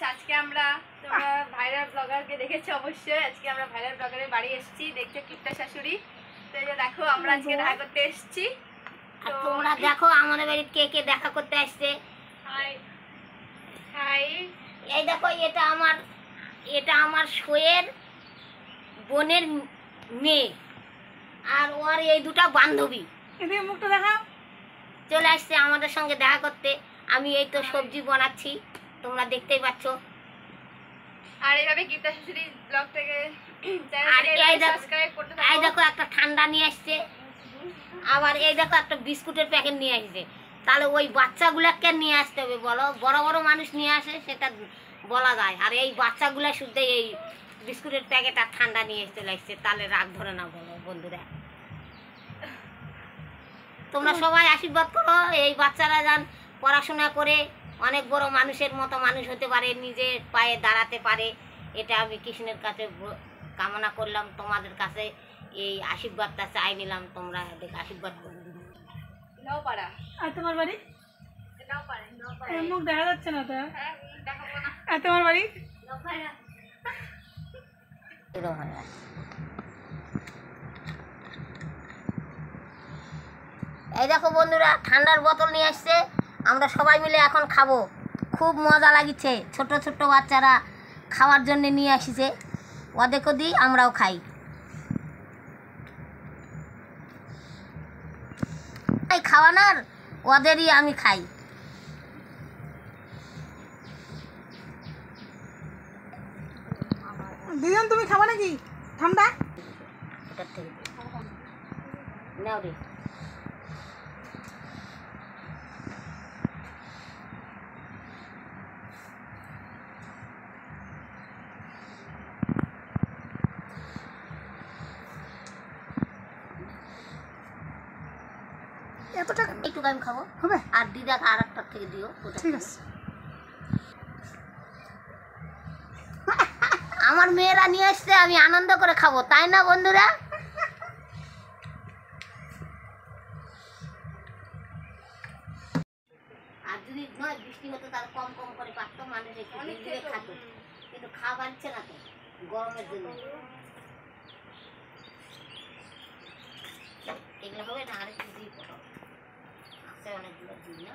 Guys, আজকে আমরা তোমরা ভাইরাল ব্লগারকে দেখেছো অবশ্যই। আজকে আমরা ভাইরাল ব্লগারের বাড়ি এসেছি, দেখছো কিপ্টা শাশুড়ি। তো এই যে দেখো, আমরা আজকে দেখা করতে এসেছি। আর তোমরা দেখো আমাদের বাড়ি কে কে দেখা করতে আসছে। High high. এই দেখো, এটা আমার শোয়ের বোনের মেয়ে, আর ওর এই দুটো বান্ধবী। এদিকে মুখটা দেখাও। চলে আসছে আমাদের সঙ্গে দেখা করতে। আমি এই তো সবজি বানাচ্ছি, তোমরা দেখতেই পাচ্ছ। আর এইভাবে কিপ্টা শাশুড়ি ব্লগটাকে আর এই সাবস্ক্রাইব করতে থাকো। এই দেখো একটা ঠান্ডা নিয়ে আসছে, আবার এই দেখো একটা বিস্কুটের প্যাকেট নিয়ে আসছে। তাহলে ওই বাচ্চাগুলোকে নিয়ে আসতে হবে বলো? বড় বড় মানুষ নিয়ে আসে সেটা বলা যায়, আর এই বাচ্চাগুলো শুদ্ধ এই বিস্কুটের প্যাকেট আর ঠান্ডা নিয়ে চলে আসছে, তাহলে রাগ ধরে না বলো বন্ধুরা? তোমরা সবাই আশীর্বাদ করো, এই বাচ্চারা যান পড়াশোনা করে অনেক বড় মানুষের মতো মানুষ হতে পারে, নিজের পায়ে দাঁড়াতে পারে। এটা আমি কৃষ্ণের কাছে কামনা করলাম, তোমাদের কাছে এই আশীর্বাদটা চাই নিলাম। তোমরা এদের আশীর্বাদ করে দিবে। নওপাড়া। আর তোমার বাড়ি? নওপাড়া। মুখ দেখা যাচ্ছে না তো। হ্যাঁ, দেখাবো না। আর তোমার বাড়ি? নওপাড়া। এই দেখো বন্ধুরা, ঠান্ডার বোতল নিয়ে আসছে, আমরা সবাই মিলে এখন খাবো। খুব মজা লাগিচ্ছে, ছোট ছোট বাচ্চারা খাওয়ার জন্য নিয়ে আসিছে, ওদেরকে দিই আমরাও খাই। এই খাওয়ানোর ওদেরই আমি খাই। দুজন তুমি খাবা নাকি ঠান্ডা? এটার থেকে নাও রে। এত টাকা একটু আমি খাবো হবে? আর দিদাকে আর একটার থেকে দিও। ঠিক আছে। আমার মেয়েরা নিয়ে আসছে, আমি আনন্দ করে খাবো, তাই না বন্ধুরা? আর যদি নয় বৃষ্টি হতো তাহলে কম কম করে পারতো, মানুষ একটু ধীরে ধীরে খাতো, কিন্তু খাওয়া পাচ্ছে না তো গরমের জন্য। এগুলো হবে না, আরেকটু দিয়ে পড়ো, অনেকগুলো দিই না।